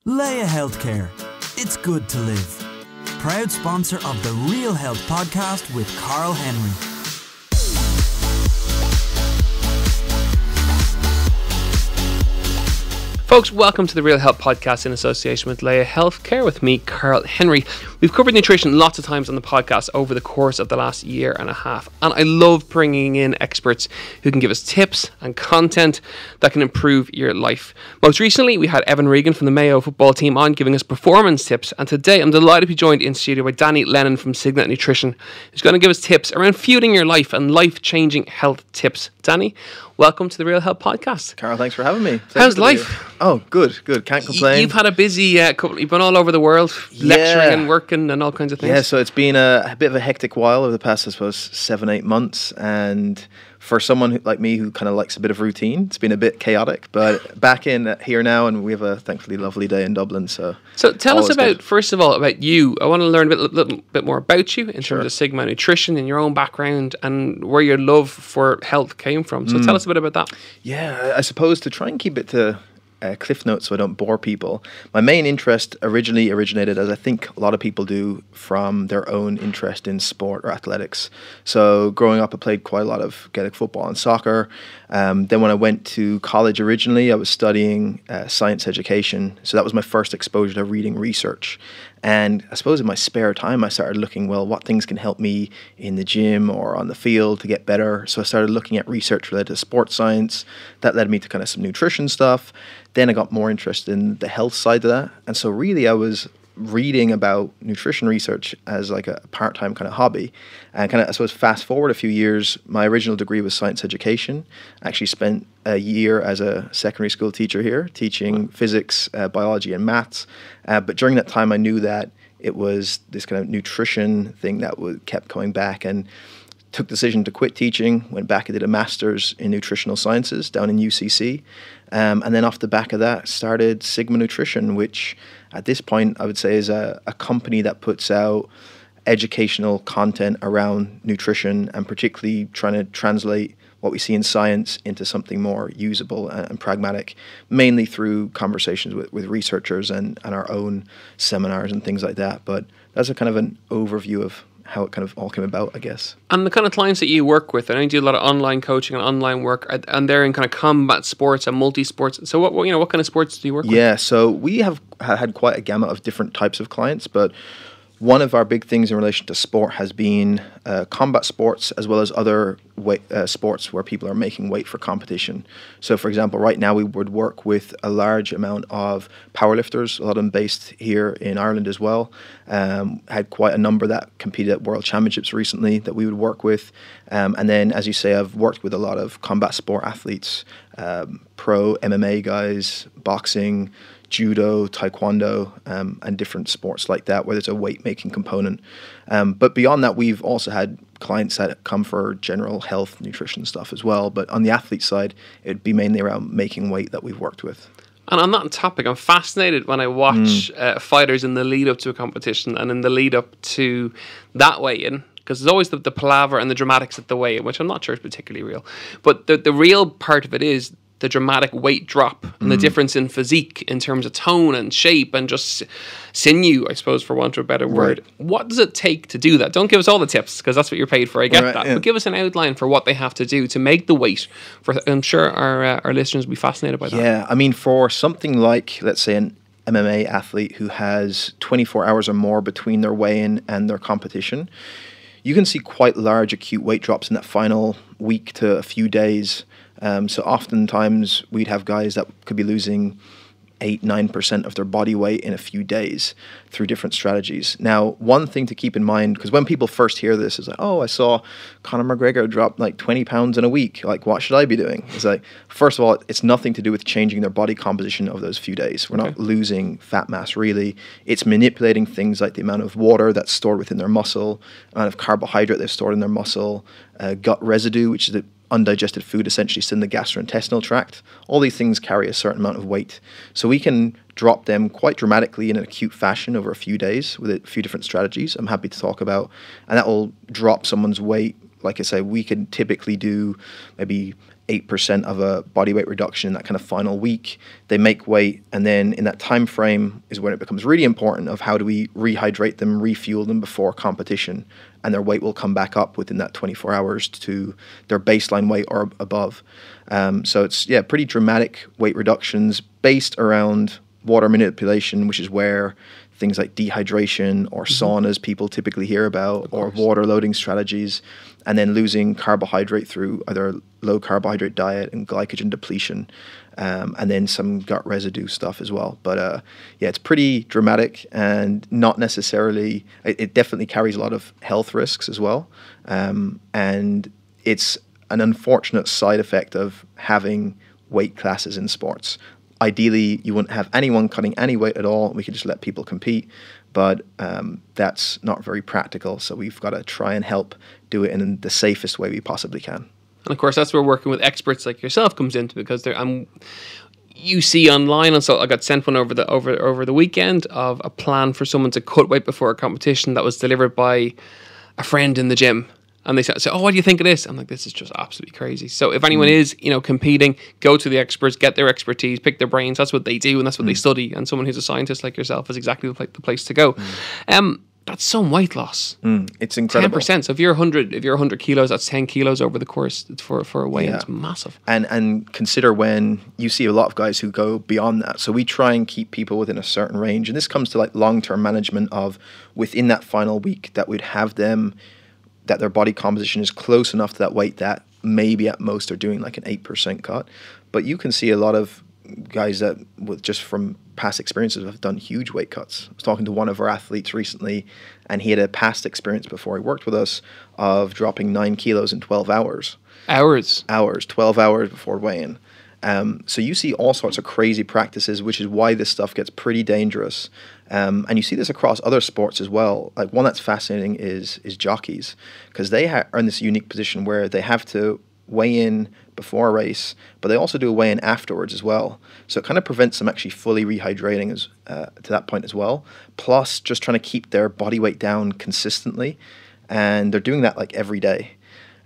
Leia Healthcare. It's good to live. Proud sponsor of the Real Health podcast with Carl Henry. Folks, welcome to the Real Health Podcast in association with Leia Healthcare with me, Carl Henry. We've covered nutrition lots of times on the podcast over the course of the last year and a half, and I love bringing in experts who can give us tips and content that can improve your life. Most recently, we had Evan Regan from the Mayo football team on giving us performance tips, and today I'm delighted to be joined in studio by Danny Lennon from Signet Nutrition, who's going to give us tips around fueling your life and life-changing health tips. Danny, welcome to the Real Health Podcast. Carl, thanks for having me. How's life? Oh, good. Can't complain. You've had a busy couple. You've been all over the world, lecturing and working and all kinds of things. Yeah, so it's been a bit of a hectic while over the past, I suppose, 7-8 months. And for someone like me who kind of likes a bit of routine, it's been a bit chaotic. But back in here now, and we have a thankfully lovely day in Dublin. So tell us about, first of all, about you. I want to learn a little bit more about you in terms of Sigma Nutrition and your own background and where your love for health came from. So tell us a bit about that. Yeah, I suppose to try and keep it to cliff notes so I don't bore people. My main interest originally originated, as I think a lot of people do, from their own interest in sport or athletics. So growing up, I played quite a lot of Gaelic football and soccer. Then when I went to college originally, I was studying science education. So that was my first exposure to reading research. And I suppose in my spare time, I started looking, well, what things can help me in the gym or on the field to get better. So I started looking at research related to sports science. That led me to kind of some nutrition stuff. Then I got more interested in the health side of that. And so really I was reading about nutrition research as like a part-time kind of hobby. And kind of, I suppose, fast forward a few years, my original degree was science education. I actually spent a year as a secondary school teacher here, teaching physics, biology, and maths. But during that time, I knew that it was this kind of nutrition thing that kept coming back, and took the decision to quit teaching, went back and did a master's in Nutritional Sciences down in UCC. And then off the back of that, started Sigma Nutrition, which at this point I would say is a company that puts out educational content around nutrition, and particularly trying to translate what we see in science into something more usable and pragmatic, mainly through conversations with researchers and our own seminars and things like that. But that's a kind of an overview of how it kind of all came about, I guess. And the kind of clients that you work with, I know you do a lot of online coaching and online work, and they're in kind of combat sports and multi-sports. So what kind of sports do you work with? Yeah, so we have had quite a gamut of different types of clients, but one of our big things in relation to sport has been combat sports, as well as other sports where people are making weight for competition. So, for example, right now we would work with a large amount of powerlifters, a lot of them based here in Ireland as well. Had quite a number that competed at World Championships recently that we would work with. And then, as you say, I've worked with a lot of combat sport athletes, pro MMA guys, boxing, judo, taekwondo, and different sports like that where there's a weight-making component. But beyond that, we've also had clients that come for general health, nutrition stuff as well. But on the athlete side, it'd be mainly around making weight that we've worked with. And on that topic, I'm fascinated when I watch fighters in the lead-up to a competition and in the lead-up to that weigh-in, because there's always the palaver and the dramatics at the weigh-in, which I'm not sure is particularly real. But the real part of it is the dramatic weight drop and the difference in physique in terms of tone and shape and just sinew, I suppose, for want of a better word. Right. What does it take to do that? Don't give us all the tips, because that's what you're paid for. I get that. Yeah. But give us an outline for what they have to do to make the weight. I'm sure our listeners will be fascinated by that. Yeah, I mean, for something like, let's say, an MMA athlete who has 24 hours or more between their weigh-in and their competition, you can see quite large acute weight drops in that final week to a few days. So oftentimes we'd have guys that could be losing 8-9% of their body weight in a few days through different strategies. Now, one thing to keep in mind, because when people first hear this, is like, oh, I saw Conor McGregor drop like 20 pounds in a week. Like, what should I be doing? It's like, first of all, it's nothing to do with changing their body composition of those few days. We're not losing fat mass, really. It's manipulating things like the amount of water that's stored within their muscle, amount of carbohydrate they've stored in their muscle, gut residue, which is the undigested food essentially still in the gastrointestinal tract. All these things carry a certain amount of weight. So we can drop them quite dramatically in an acute fashion over a few days with a few different strategies I'm happy to talk about. And that will drop someone's weight like I say, we can typically do maybe 8% of a body weight reduction in that kind of final week. They make weight, and then in that time frame is when it becomes really important of how do we rehydrate them, refuel them before competition, and their weight will come back up within that 24 hours to their baseline weight or above. So it's, pretty dramatic weight reductions based around water manipulation, which is where things like dehydration or saunas people typically hear about, or water loading strategies, and then losing carbohydrate through either low carbohydrate diet and glycogen depletion, and then some gut residue stuff as well. But it's pretty dramatic, and not necessarily, it definitely carries a lot of health risks as well. And it's an unfortunate side effect of having weight classes in sports. Ideally, you wouldn't have anyone cutting any weight at all. We could just let people compete, but that's not very practical. So we've got to try and help do it in the safest way we possibly can. And of course, that's where working with experts like yourself comes into, because you see online, and so I got sent one over the weekend of a plan for someone to cut weight before a competition that was delivered by a friend in the gym. And they say, oh, what do you think of this? I'm like, this is just absolutely crazy. So if anyone is, competing, go to the experts, get their expertise, pick their brains. That's what they do, and that's what they study. And someone who's a scientist like yourself is exactly the place to go. That's some weight loss. It's incredible. 10%. So if you're 100 kilos, that's 10 kilos over the course for a weigh-in. It's massive. And consider when you see a lot of guys who go beyond that. So we try and keep people within a certain range. And this comes to like long-term management of within that final week that we'd have them, that their body composition is close enough to that weight that maybe at most they're doing like an 8% cut. But you can see a lot of guys that, with just from past experiences, have done huge weight cuts. I was talking to one of our athletes recently, and he had a past experience before he worked with us of dropping 9 kilos in 12 hours. 12 hours before weigh-in. So you see all sorts of crazy practices, which is why this stuff gets pretty dangerous. And you see this across other sports as well. Like, one that's fascinating is jockeys, because they are in this unique position where they have to weigh in before a race, but they also do a weigh in afterwards as well. So it kind of prevents them actually fully rehydrating to that point as well. Plus, just trying to keep their body weight down consistently, and they're doing that like every day.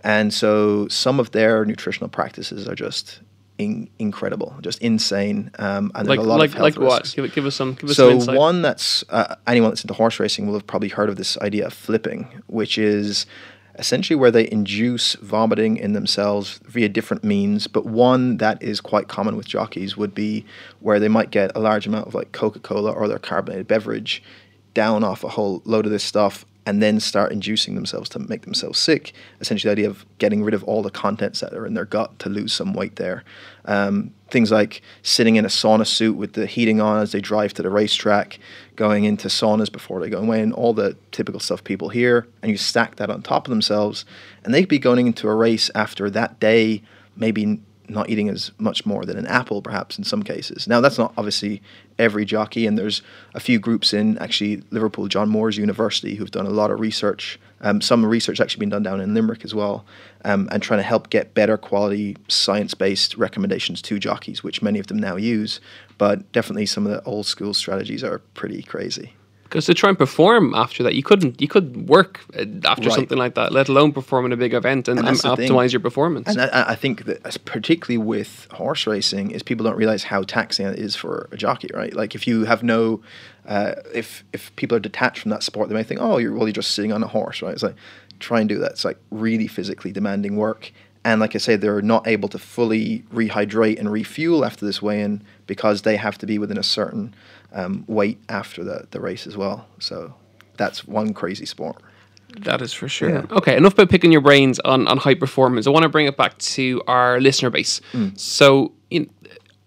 And so some of their nutritional practices are just incredible, just insane, and there's a lot of health risks. What? Give us some insight. So one that's anyone that's into horse racing will have probably heard of this idea of flipping, which is essentially where they induce vomiting in themselves via different means. But one that is quite common with jockeys would be where they might get a large amount of like Coca-Cola or their carbonated beverage down off a whole load of this stuff, and then start inducing themselves to make themselves sick. Essentially the idea of getting rid of all the contents that are in their gut to lose some weight there. Things like sitting in a sauna suit with the heating on as they drive to the racetrack, going into saunas before they go away, and all the typical stuff people hear, and you stack that on top of themselves, and they could be going into a race after that day, maybe not eating as much more than an apple, perhaps, in some cases. Now, that's not obviously every jockey, and there's a few groups in actually Liverpool John Moores University who've done a lot of research. Some research actually been done down in Limerick as well, and trying to help get better quality science-based recommendations to jockeys, which many of them now use. But definitely some of the old school strategies are pretty crazy. Because to try and perform after that, you couldn't work after something like that, let alone perform in a big event and optimize your performance. And I think that particularly with horse racing is people don't realize how taxing it is for a jockey, right? Like if you have no, if people are detached from that sport, they may think, oh, you're just sitting on a horse, right? It's like, try and do that. It's like really physically demanding work. And like I say, they're not able to fully rehydrate and refuel after this weigh-in because they have to be within a certain weight after the race as well. So that's one crazy sport. That is for sure. Yeah. Okay, enough about picking your brains on high performance. I want to bring it back to our listener base. So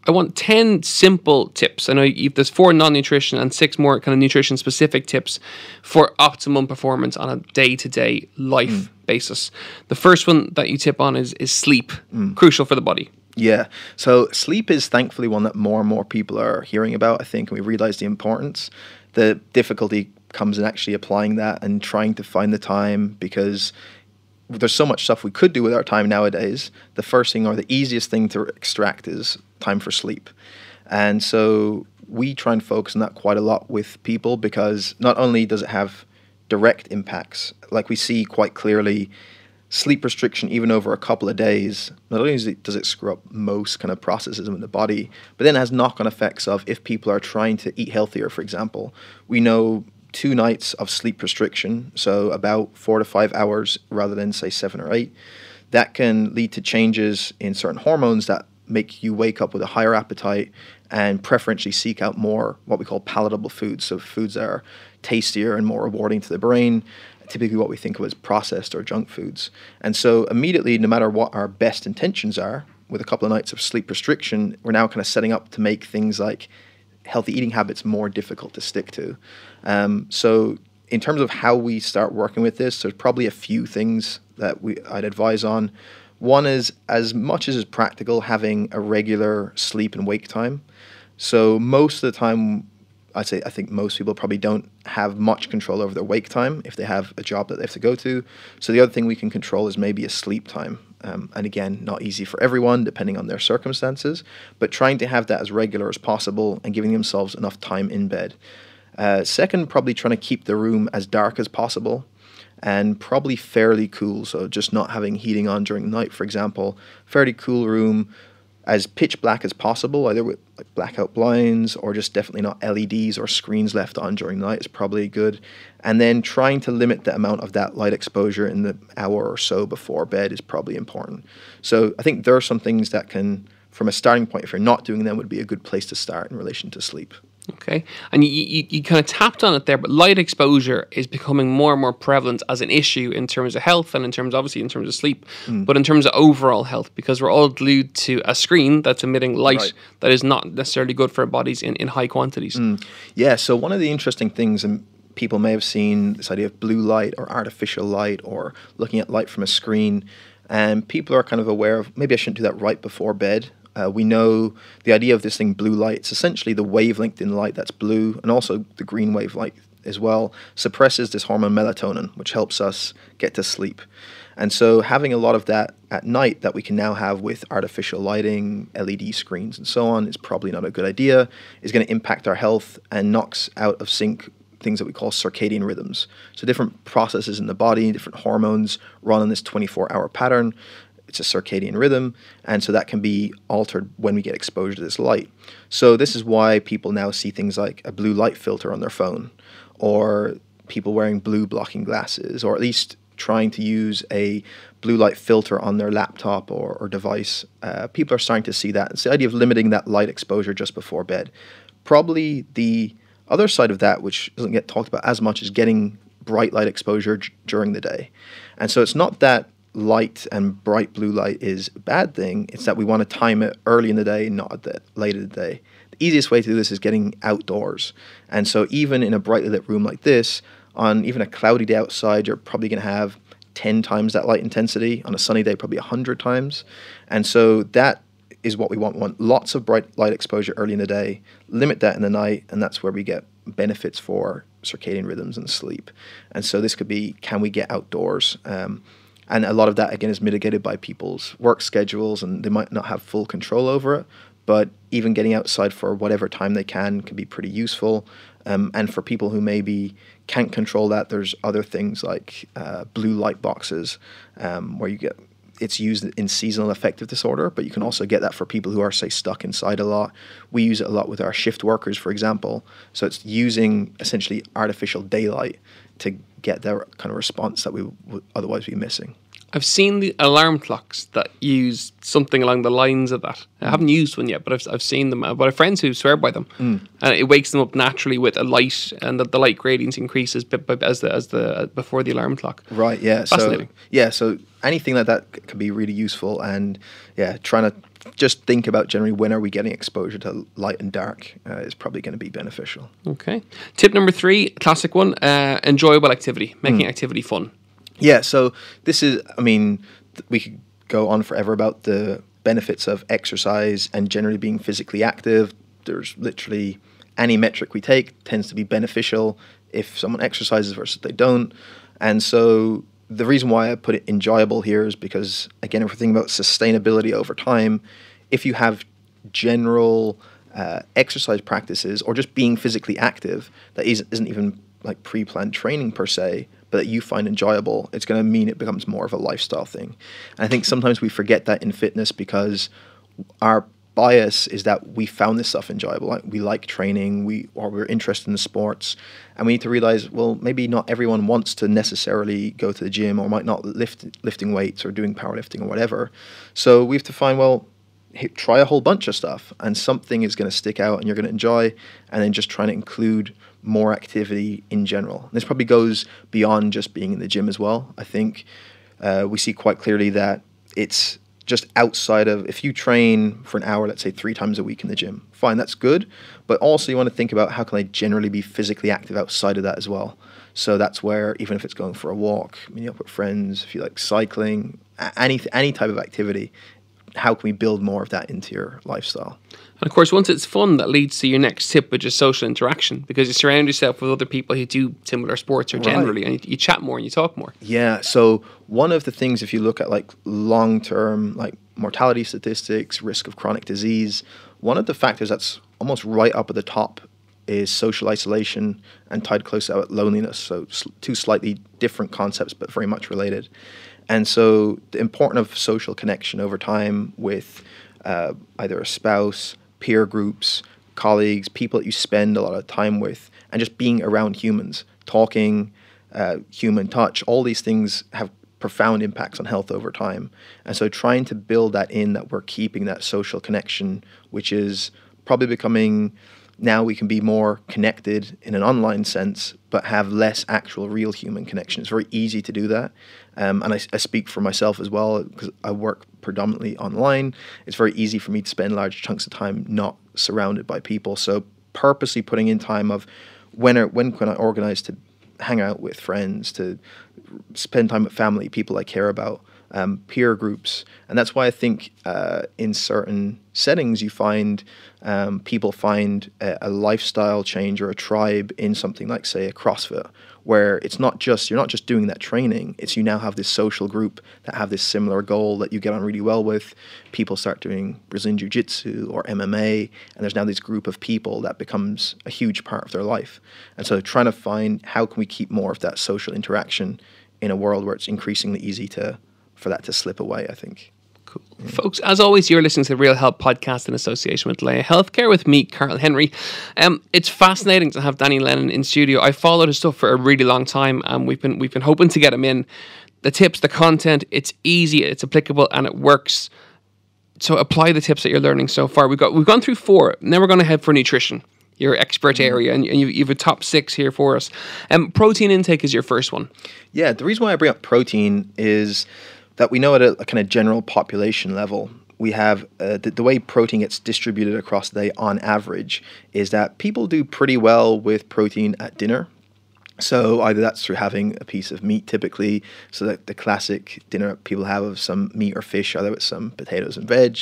I want 10 simple tips. I know there's 4 non-nutrition and 6 more kind of nutrition-specific tips for optimum performance on a day-to-day life basis. The first one that you tip on is sleep, crucial for the body. Yeah. So sleep is thankfully one that more and more people are hearing about, I think, and we realize the importance. The difficulty comes in actually applying that and trying to find the time, because there's so much stuff we could do with our time nowadays. The first thing or the easiest thing to extract is time for sleep. And so we try and focus on that quite a lot with people, because not only does it have direct impacts, like we see quite clearly sleep restriction, even over a couple of days, not only does it screw up most kind of processes in the body, but then it has knock-on effects of if people are trying to eat healthier, for example. We know 2 nights of sleep restriction, so about 4 to 5 hours rather than, say, 7 or 8, that can lead to changes in certain hormones that make you wake up with a higher appetite and preferentially seek out more what we call palatable foods, so foods that are tastier and more rewarding to the brain, typically what we think of as processed or junk foods. And so immediately, no matter what our best intentions are, with a couple of nights of sleep restriction, we're now kind of setting up to make things like healthy eating habits more difficult to stick to. So in terms of how we start working with this, there's probably a few things that I'd advise on. One is, as much as is practical, having a regular sleep and wake time. So most of the time, I think most people probably don't have much control over their wake time if they have a job that they have to go to. So the other thing we can control is maybe a sleep time. And again, not easy for everyone depending on their circumstances, but trying to have that as regular as possible and giving themselves enough time in bed. Second, probably trying to keep the room as dark as possible and probably fairly cool. So just not having heating on during the night, for example. Fairly cool room, as pitch black as possible, either with like blackout blinds or just definitely not LEDs or screens left on during the night is probably good. And then trying to limit the amount of that light exposure in the hour or so before bed is probably important. So I think there are some things that can, from a starting point, if you're not doing them, would be a good place to start in relation to sleep. Okay. And you kind of tapped on it there, but light exposure is becoming more and more prevalent as an issue in terms of health and in terms of sleep, but in terms of overall health, because we're all glued to a screen that's emitting light that is not necessarily good for our bodies in high quantities. Yeah, so one of the interesting things, and people may have seen this idea of blue light or artificial light or looking at light from a screen, and people are kind of aware of, maybe I shouldn't do that right before bed. We know the idea of this thing, blue light, it's essentially the wavelength in light that's blue, and also the green wavelength as well, suppresses this hormone melatonin, which helps us get to sleep. And so having a lot of that at night that we can now have with artificial lighting, LED screens, and so on is probably not a good idea, is going to impact our health and knocks out of sync things that we call circadian rhythms. So different processes in the body, different hormones run in this 24-hour pattern. It's a circadian rhythm, and so that can be altered when we get exposure to this light. So this is why people now see things like a blue light filter on their phone, or people wearing blue blocking glasses, or at least trying to use a blue light filter on their laptop or device. People are starting to see that. It's the idea of limiting that light exposure just before bed. Probably the other side of that, which doesn't get talked about as much, is getting bright light exposure during the day. And so it's not that light and bright blue light is a bad thing. It's that we want to time it early in the day, not at the late in the day. The easiest way to do this is getting outdoors. And so even in a brightly lit room like this, on even a cloudy day outside, you're probably going to have 10 times that light intensity. On a sunny day, probably 100 times. And so that is what we want. We want lots of bright light exposure early in the day, limit that in the night, and that's where we get benefits for circadian rhythms and sleep. And so this could be, can we get outdoors? And a lot of that, again, is mitigated by people's work schedules, and they might not have full control over it. But even getting outside for whatever time they can be pretty useful. And for people who maybe can't control that, there's other things like blue light boxes, where it's used in seasonal affective disorder, but you can also get that for people who are, say, stuck inside a lot. We use it a lot with our shift workers, for example. So it's using essentially artificial daylight to get their kind of response that we would otherwise be missing. I've seen the alarm clocks that use something along the lines of that. I haven't used one yet, but I've seen them. But I have friends who swear by them, and it wakes them up naturally with a light, and the light gradients increases as the before the alarm clock. Right. Yeah. Fascinating. So anything like that can be really useful, and trying to just think about generally when are we getting exposure to light and dark is probably going to be beneficial. Okay. Tip number 3, classic one: enjoyable activity, making activity fun. Yeah, so this is, we could go on forever about the benefits of exercise and generally being physically active. There's literally any metric we take tends to be beneficial if someone exercises versus they don't. And so the reason why I put it enjoyable here is because, again, if we're thinking about sustainability over time, if you have general exercise practices or just being physically active that isn't even like pre-planned training per se, but but that you find enjoyable, it's going to mean it becomes more of a lifestyle thing. And I think sometimes we forget that in fitness because our bias is that we found this stuff enjoyable. Like we like training, we're interested in the sports, and we need to realize, well, maybe not everyone wants to necessarily go to the gym or might not lifting weights or doing powerlifting or whatever. So we have to find, well, try a whole bunch of stuff, and something is going to stick out and you're going to enjoy, and then just trying to include more activity in general. And this probably goes beyond just being in the gym as well. I think we see quite clearly that it's just outside of, if you train for an hour, let's say 3 times a week in the gym, fine, that's good. But also you want to think about how can I generally be physically active outside of that as well. So that's where, even if it's going for a walk, meeting up with friends, if you like cycling, any type of activity, how can we build more of that into your lifestyle? And of course, once it's fun, that leads to your next tip, which is social interaction, because you surround yourself with other people who do similar sports or generally, and you chat more and you talk more. Yeah. So one of the things, if you look at like long-term, like mortality statistics, risk of chronic disease, one of the factors that's almost right up at the top is social isolation and tied close out loneliness. So 2 slightly different concepts, but very much related. And so the importance of social connection over time with either a spouse, peer groups, colleagues, people that you spend a lot of time with, and just being around humans, talking, human touch, all these things have profound impacts on health over time. And so trying to build that in, that we're keeping that social connection, which is probably becoming, now we can be more connected in an online sense, but have less actual real human connection. It's very easy to do that. And I speak for myself as well, because I work predominantly online. It's very easy for me to spend large chunks of time not surrounded by people. So purposely putting in time of when can I organize to hang out with friends, to spend time with family, people I care about, peer groups. And that's why I think in certain settings you find people find a lifestyle change or a tribe in something like, say, a CrossFit, where it's not just, you're not just doing that training, it's you now have this social group that have this similar goal that you get on really well with. People start doing Brazilian Jiu-Jitsu or MMA, and there's now this group of people that becomes a huge part of their life. And so trying to find how can we keep more of that social interaction in a world where it's increasingly easy for that to slip away, I think. Cool. Folks, as always, you're listening to the Real Health Podcast in association with Leia Healthcare with me, Carl Henry. It's fascinating to have Danny Lennon in studio. I followed his stuff for a really long time, and we've been hoping to get him in. The tips, the content, it's easy, it's applicable, and it works. So apply the tips that you're learning so far. We've gone through 4. Now we're going to head for nutrition, your expert area, and you've a top 6 here for us. Protein intake is your first one. Yeah, the reason why I bring up protein is that we know at a kind of general population level, we have the way protein gets distributed across the day on average is that people do pretty well with protein at dinner. So either that's through having a piece of meat typically, so that the classic dinner people have of some meat or fish, either with some potatoes and veg.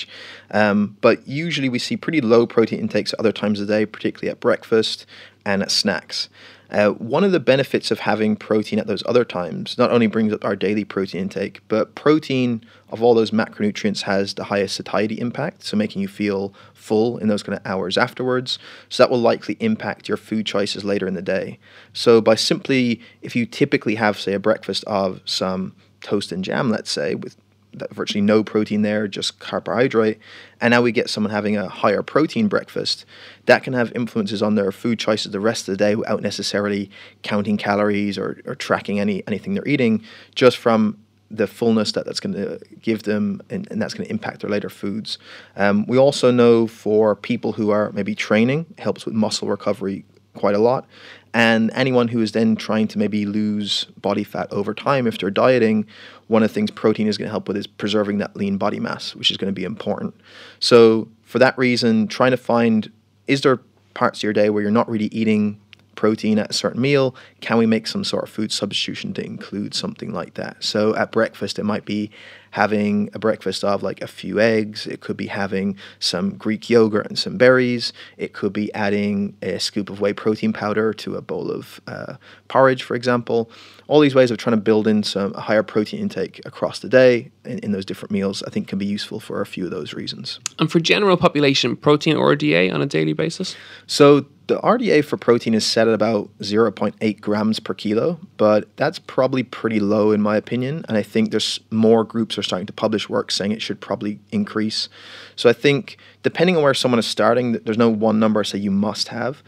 But usually we see pretty low protein intakes at other times of the day, particularly at breakfast and at snacks. One of the benefits of having protein at those other times not only brings up our daily protein intake, but protein of all those macronutrients has the highest satiety impact, so making you feel full in those kind of hours afterwards. So that will likely impact your food choices later in the day. So by simply, if you typically have, say, a breakfast of some toast and jam, let's say, with virtually no protein there, just carbohydrate, and now we get someone having a higher protein breakfast, that can have influences on their food choices the rest of the day without necessarily counting calories or tracking anything they're eating, just from the fullness that's going to give them, and that's going to impact their later foods. We also know for people who are maybe training, it helps with muscle recovery quite a lot. And anyone who is then trying to maybe lose body fat over time, if they're dieting, one of the things protein is going to help with is preserving that lean body mass, which is going to be important. So for that reason, trying to find, is there parts of your day where you're not really eating protein at a certain meal? Can we make some sort of food substitution to include something like that? So at breakfast, it might be having a breakfast of like a few eggs. It could be having some Greek yogurt and some berries. It could be adding a scoop of whey protein powder to a bowl of porridge, for example. All these ways of trying to build in a higher protein intake across the day in those different meals, I think can be useful for a few of those reasons. And for general population, protein RDA on a daily basis? So the RDA for protein is set at about 0.8 grams per kilo. but that's probably pretty low in my opinion. And I think there's more groups are starting to publish work saying it should probably increase. So I think depending on where someone is starting, there's no one number I say you must have.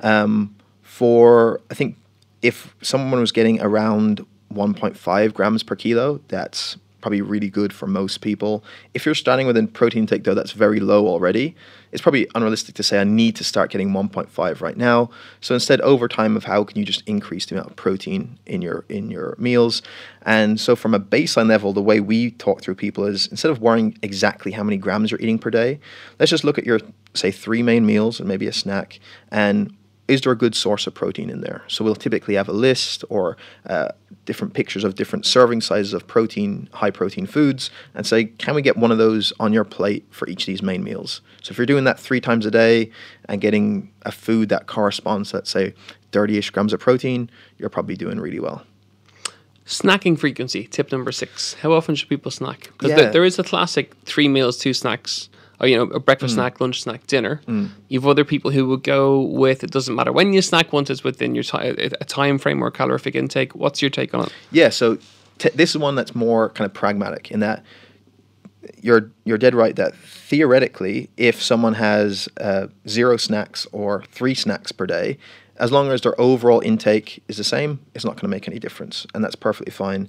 I think if someone was getting around 1.5 grams per kilo, that's probably really good for most people. If you're starting with a protein intake, though, that's very low already. It's probably unrealistic to say I need to start getting 1.5 right now. So instead, over time, of how can you just increase the amount of protein in your meals? And so from a baseline level, the way we talk through people is instead of worrying exactly how many grams you're eating per day, let's just look at your, say, 3 main meals and maybe a snack, and is there a good source of protein in there? So we'll typically have a list or different pictures of different serving sizes of protein, high protein foods, and say, can we get one of those on your plate for each of these main meals? So if you're doing that 3 times a day and getting a food that corresponds to, let's say, 30-ish grams of protein, you're probably doing really well. Snacking frequency, tip number 6. How often should people snack? Because there is a classic 3 meals, 2 snacks. Or, a breakfast snack, lunch snack, dinner. You've other people who would go with, it doesn't matter when you snack, once it's within your a time frame or calorific intake. What's your take on it? Yeah, so this is one that's more kind of pragmatic in that you're dead right that theoretically, if someone has 0 snacks or 3 snacks per day, as long as their overall intake is the same, it's not going to make any difference, and that's perfectly fine.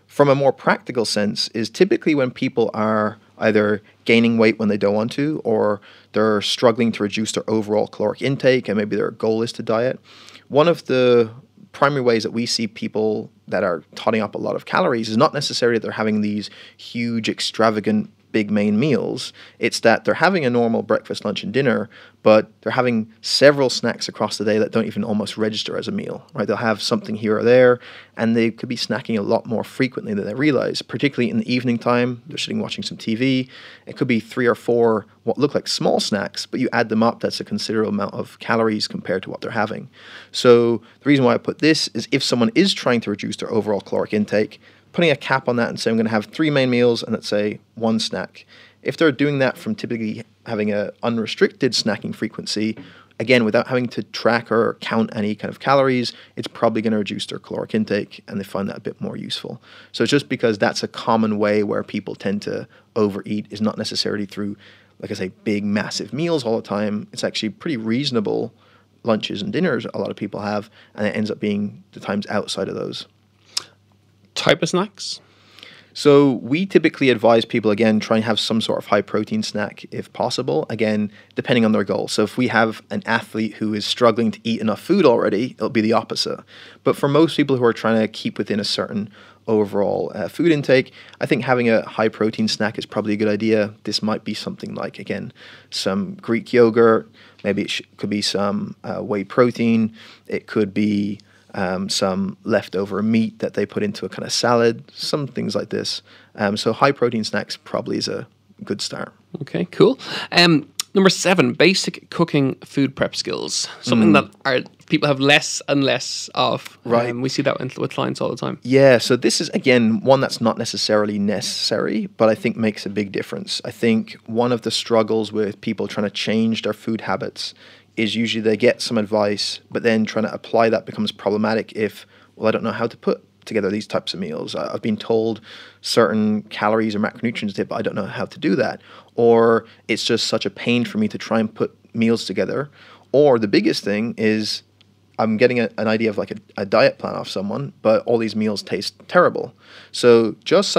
From a more practical sense is typically when people are either gaining weight when they don't want to, or they're struggling to reduce their overall caloric intake, and maybe their goal is to diet. One of the primary ways that we see people that are totting up a lot of calories is not necessarily that they're having these huge, extravagant, big main meals. It's that they're having a normal breakfast, lunch, and dinner, but they're having several snacks across the day that don't even almost register as a meal, right? They'll have something here or there, and they could be snacking a lot more frequently than they realize, particularly in the evening time. They're sitting watching some TV. It could be 3 or 4 what look like small snacks, but you add them up, that's a considerable amount of calories compared to what they're having. So the reason why I put this is if someone is trying to reduce their overall caloric intake, putting a cap on that and saying I'm going to have 3 main meals and let's say 1 snack. If they're doing that from typically having an unrestricted snacking frequency, again, without having to track or count any kind of calories, it's probably going to reduce their caloric intake, and they find that a bit more useful. So it's just because that's a common way where people tend to overeat is not necessarily through, like I say, big, massive meals all the time. It's actually pretty reasonable lunches and dinners a lot of people have, and it ends up being the times outside of those. Type of snacks? So we typically advise people, again, try and have some sort of high protein snack if possible, again, depending on their goal. So if we have an athlete who is struggling to eat enough food already, it'll be the opposite. But for most people who are trying to keep within a certain overall food intake, I think having a high protein snack is probably a good idea. This might be something like, again, some Greek yogurt, maybe it could be some whey protein, it could be some leftover meat that they put into a kind of salad, some things like this. So high protein snacks probably is a good start. Okay, cool. Number 7, basic cooking food prep skills. Something that people have less and less of. Right. We see that with clients all the time. Yeah, so this is, again, one that's not necessarily necessary, but I think makes a big difference. I think one of the struggles with people trying to change their food habits is usually they get some advice, but then trying to apply that becomes problematic if, well, I don't know how to put together these types of meals. I've been told certain calories or macronutrients, but I don't know how to do that. Or it's just such a pain for me to try and put meals together. Or the biggest thing is I'm getting an idea of like a diet plan off someone, but all these meals taste terrible. So just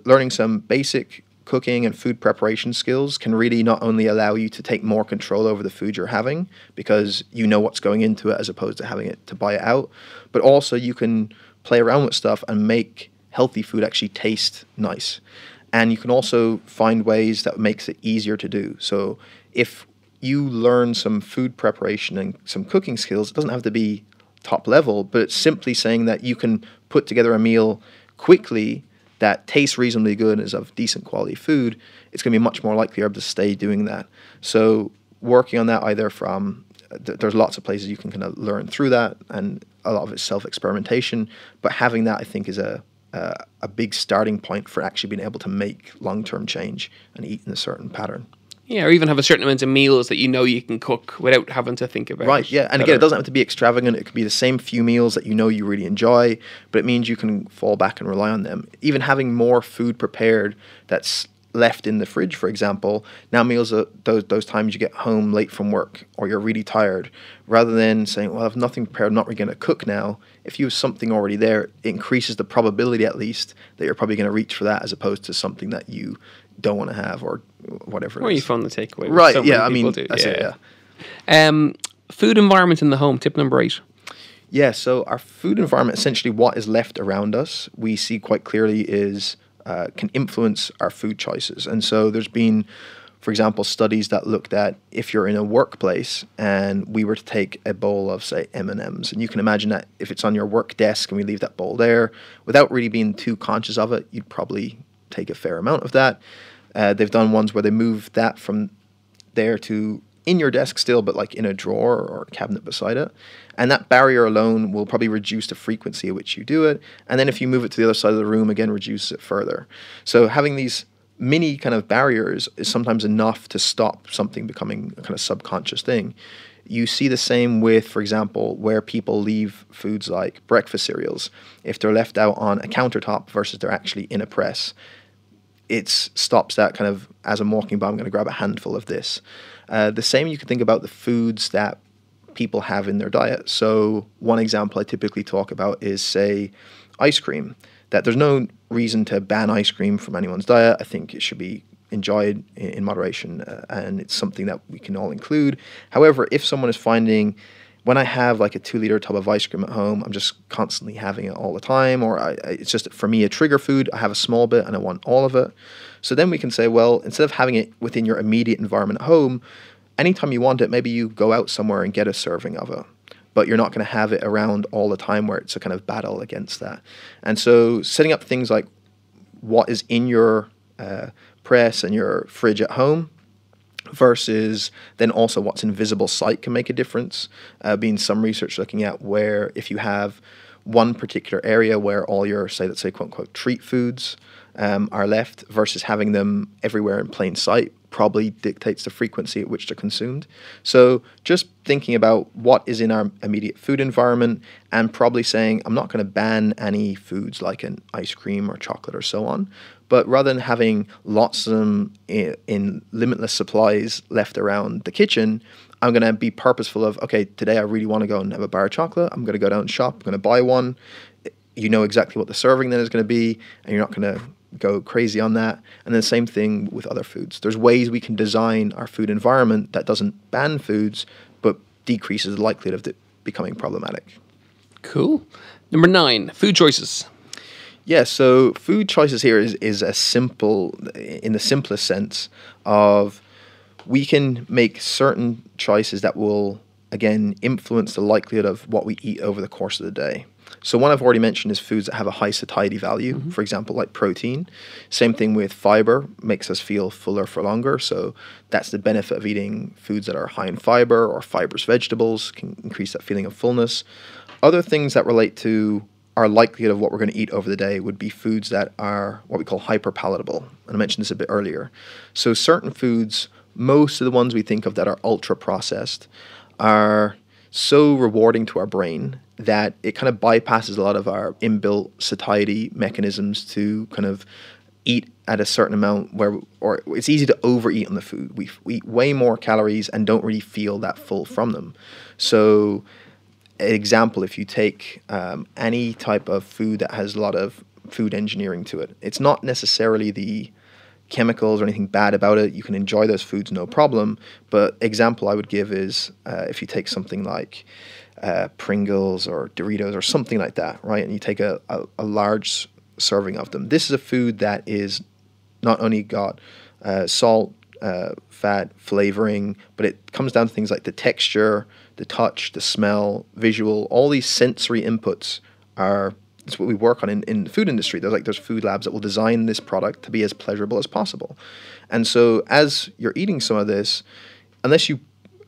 learning some basic cooking and food preparation skills can really not only allow you to take more control over the food you're having because you know what's going into it as opposed to having it to buy it out, but also you can play around with stuff and make healthy food actually taste nice. And you can also find ways that makes it easier to do. So if you learn some food preparation and some cooking skills, it doesn't have to be top level, but it's simply saying that you can put together a meal quickly that tastes reasonably good and is of decent quality food, it's going to be much more likely you're able to stay doing that. So working on that either from, there's lots of places you can kind of learn through that, and a lot of it's self-experimentation, but having that I think is a big starting point for actually being able to make long-term change and eat in a certain pattern. Yeah, or even have a certain amount of meals that you know you can cook without having to think about it. Right, yeah. And again, it doesn't have to be extravagant. It could be the same few meals that you know you really enjoy, but it means you can fall back and rely on them. Even having more food prepared that's left in the fridge, for example, now meals are those times you get home late from work or you're really tired, rather than saying, well, I've nothing prepared, I'm not really going to cook now. If you have something already there, it increases the probability at least that you're probably going to reach for that, as opposed to something that you don't want to have or whatever it is. Or you phone the takeaway. Right, so yeah, I many mean, people do. that's it, yeah. Food environment in the home, tip number 8. Yeah, so our food environment, essentially what is left around us, we see quite clearly is can influence our food choices. And so there's been, for example, studies that looked at if you're in a workplace and we were to take a bowl of, say, M&Ms, and you can imagine that if it's on your work desk and we leave that bowl there, without really being too conscious of it, you'd probably take a fair amount of that. They've done ones where they move that from there to in your desk still, but like in a drawer or a cabinet beside it. And that barrier alone will probably reduce the frequency at which you do it. And then if you move it to the other side of the room, again, reduce it further. So having these mini kind of barriers is sometimes enough to stop something becoming a kind of subconscious thing. You see the same with, for example, where people leave foods like breakfast cereals. If they're left out on a countertop versus they're actually in a press, it stops that kind of, as I'm walking by, I'm going to grab a handful of this. The same you can think about the foods that people have in their diet. So one example I typically talk about is, say, ice cream. That there's no reason to ban ice cream from anyone's diet. I think it should be enjoyed in moderation, and it's something that we can all include. However, if someone is finding, when I have like a 2-liter tub of ice cream at home, I'm just constantly having it all the time, or it's just, for me, a trigger food. I have a small bit and I want all of it. So then we can say, well, instead of having it within your immediate environment at home, anytime you want it, maybe you go out somewhere and get a serving of it. But you're not going to have it around all the time where it's a kind of battle against that. And so setting up things like what is in your press and your fridge at home versus then also what's in visible sight can make a difference. Been some research looking at where if you have one particular area where all your, say, let's say, quote unquote, treat foods are left versus having them everywhere in plain sight probably dictates the frequency at which they're consumed. So just thinking about what is in our immediate food environment and probably saying, I'm not going to ban any foods like an ice cream or chocolate or so on, but rather than having lots of them in limitless supplies left around the kitchen, I'm going to be purposeful of, okay, today I really want to go and have a bar of chocolate. I'm going to go down and shop. I'm going to buy one. You know exactly what the serving then is going to be, and you're not going to go crazy on that. And then the same thing with other foods. There's ways we can design our food environment that doesn't ban foods, but decreases the likelihood of it becoming problematic. Cool. Number 9, food choices. Yeah, so food choices here is a simple, in the simplest sense of, we can make certain choices that will, again, influence the likelihood of what we eat over the course of the day. So one I've already mentioned is foods that have a high satiety value, for example, like protein. Same thing with fiber, makes us feel fuller for longer. So that's the benefit of eating foods that are high in fiber, or fibrous vegetables can increase that feeling of fullness. Other things that relate to our likelihood of what we're going to eat over the day would be foods that are what we call hyperpalatable. And I mentioned this a bit earlier. So certain foods, most of the ones we think of that are ultra processed, are so rewarding to our brain that it kind of bypasses a lot of our inbuilt satiety mechanisms to kind of eat at a certain amount or it's easy to overeat on the food. We eat way more calories and don't really feel that full from them. So an example, if you take any type of food that has a lot of food engineering to it, it's not necessarily the chemicals or anything bad about it. You can enjoy those foods, no problem. But example I would give is if you take something like Pringles or Doritos or something like that, right? And you take a large serving of them. This is a food that is not only got salt, fat, flavoring, but it comes down to things like the texture, the touch, the smell, visual. All these sensory inputs are, it's what we work on in the food industry. There's food labs that will design this product to be as pleasurable as possible. And so as you're eating some of this, unless you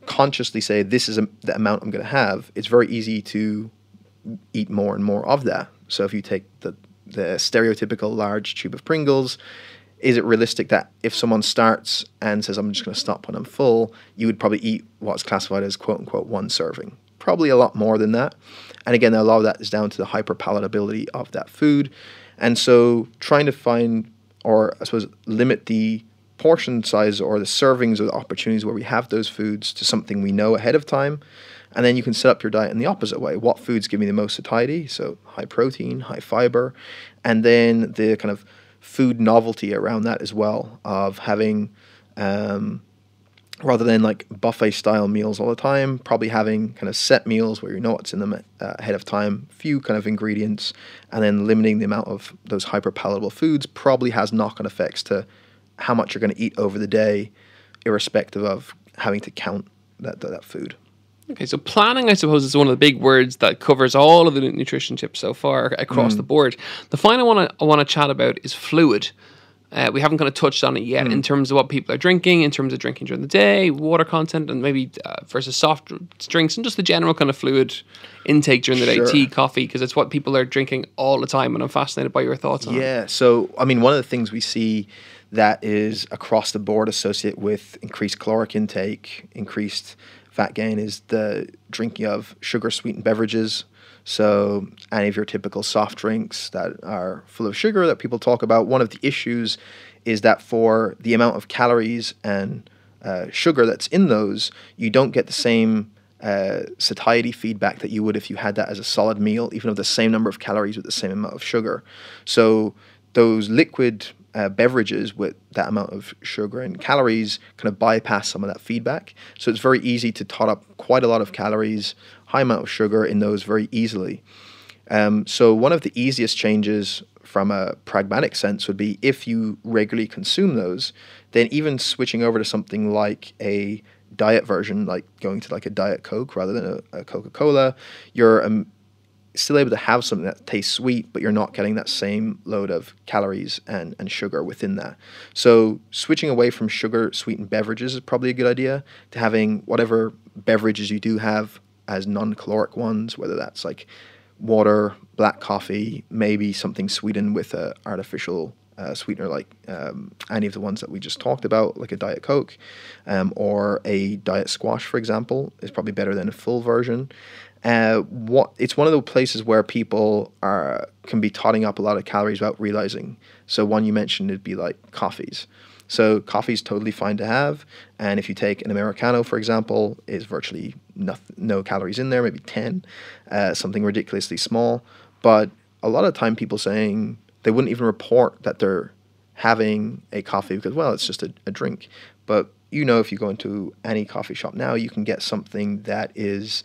consciously say, this is the amount I'm going to have, it's very easy to eat more and more of that. So if you take the stereotypical large tube of Pringles, is it realistic that if someone starts and says, I'm just going to stop when I'm full, you would probably eat what's classified as quote unquote one serving? Probably a lot more than that. And again, a lot of that is down to the hyperpalatability of that food. And so trying to find, or I suppose limit the portion size or the servings or the opportunities where we have those foods to something we know ahead of time. And then you can set up your diet in the opposite way. What foods give me the most satiety? So high protein, high fiber, and then the kind of food novelty around that as well, of having, rather than like buffet style meals all the time, probably having kind of set meals where you know what's in them ahead of time, few kind of ingredients, and then limiting the amount of those hyper palatable foods probably has knock-on effects to how much you're going to eat over the day, irrespective of having to count that food. Okay, so planning, I suppose, is one of the big words that covers all of the nutrition tips so far across the board. The final one I want to chat about is fluid. We haven't kind of touched on it yet in terms of what people are drinking, in terms of drinking during the day, water content, and maybe versus soft drinks, and just the general kind of fluid intake during the day, tea, coffee, because it's what people are drinking all the time, and I'm fascinated by your thoughts on it. Yeah, so, I mean, one of the things we see that is across the board associated with increased caloric intake, increased fat gain, is the drinking of sugar-sweetened beverages. So any of your typical soft drinks that are full of sugar that people talk about, one of the issues is that for the amount of calories and sugar that's in those, you don't get the same satiety feedback that you would if you had that as a solid meal, even of the same number of calories with the same amount of sugar. So those liquid beverages with that amount of sugar and calories kind of bypass some of that feedback. So it's very easy to tot up quite a lot of calories, high amount of sugar in those very easily. So one of the easiest changes from a pragmatic sense would be if you regularly consume those, then even switching over to something like a diet version, like going to like a Diet Coke rather than a Coca-Cola, you're still able to have something that tastes sweet, but you're not getting that same load of calories and sugar within that. So switching away from sugar-sweetened beverages is probably a good idea, to having whatever beverages you do have as non-caloric ones, whether that's like water, black coffee, maybe something sweetened with an artificial sweetener like any of the ones that we just talked about, like a Diet Coke, or a diet squash, for example, is probably better than a full version. It's one of the places where people can be totting up a lot of calories without realizing. So one you mentioned would be like coffees. So coffee is totally fine to have, and if you take an Americano, for example, is virtually no calories in there, maybe 10, something ridiculously small. But a lot of time people saying they wouldn't even report that they're having a coffee because, well, it's just a drink. But if you go into any coffee shop now, you can get something that is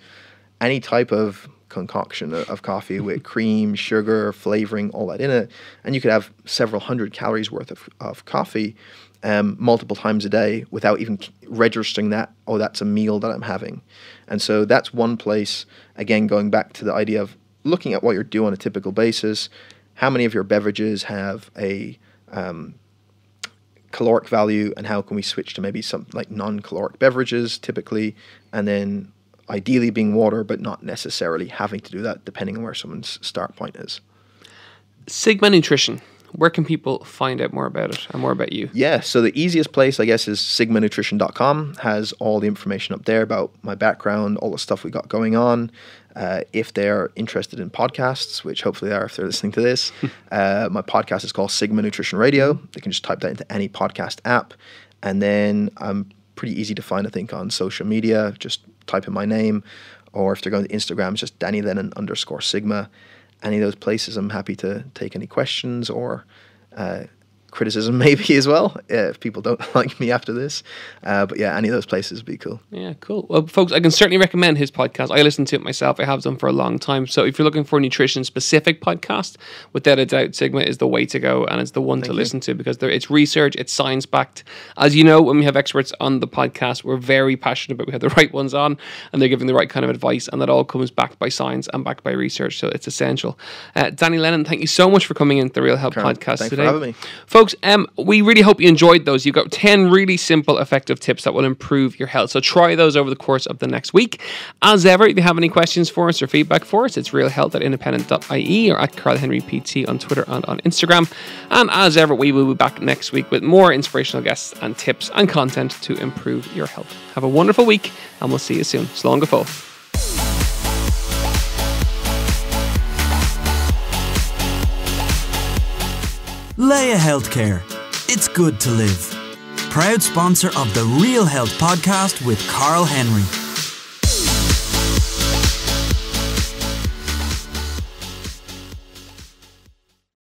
any type of concoction of coffee with cream, sugar, flavoring, all that in it. And you could have several hundred calories worth of coffee multiple times a day without even registering that, oh, that's a meal that I'm having. And so that's one place, again, going back to the idea of looking at what you're doing on a typical basis. How many of your beverages have a caloric value, and how can we switch to maybe some like non-caloric beverages typically, and then ideally being water, but not necessarily having to do that depending on where someone's start point is. Sigma Nutrition. Where can people find out more about it and more about you? Yeah, so the easiest place, I guess, is sigmanutrition.com. Has all the information up there about my background, all the stuff we got going on. If they're interested in podcasts, which hopefully they are if they're listening to this, my podcast is called Sigma Nutrition Radio. They can just type that into any podcast app. And then I'm pretty easy to find, I think, on social media. Just type in my name, or if they're going to Instagram, it's just Danny Lennon _Sigma. Any of those places, I'm happy to take any questions or criticism maybe as well, if people don't like me after this. But yeah, any of those places would be cool. Yeah, cool. Well, folks, I can certainly recommend his podcast. I listen to it myself. I have done for a long time. So if you're looking for a nutrition-specific podcast, without a doubt, Sigma is the way to go, and it's the one to listen to because it's research, it's science-backed. As you know, when we have experts on the podcast, we're very passionate about we have the right ones on, and they're giving the right kind of advice, and that all comes backed by science and backed by research, so it's essential. Danny Lennon, thank you so much for coming in to the Real Health Podcast thanks today. For having me. Folks, folks, we really hope you enjoyed those. You've got 10 really simple, effective tips that will improve your health. So try those over the course of the next week. As ever, if you have any questions for us or feedback for us, it's realhealth@independent.ie or at Carl Henry PT on Twitter and on Instagram. And as ever, we will be back next week with more inspirational guests and tips and content to improve your health. Have a wonderful week, and we'll see you soon. Slán go fóill. Leia Healthcare. It's good to live. Proud sponsor of the Real Health podcast with Carl Henry.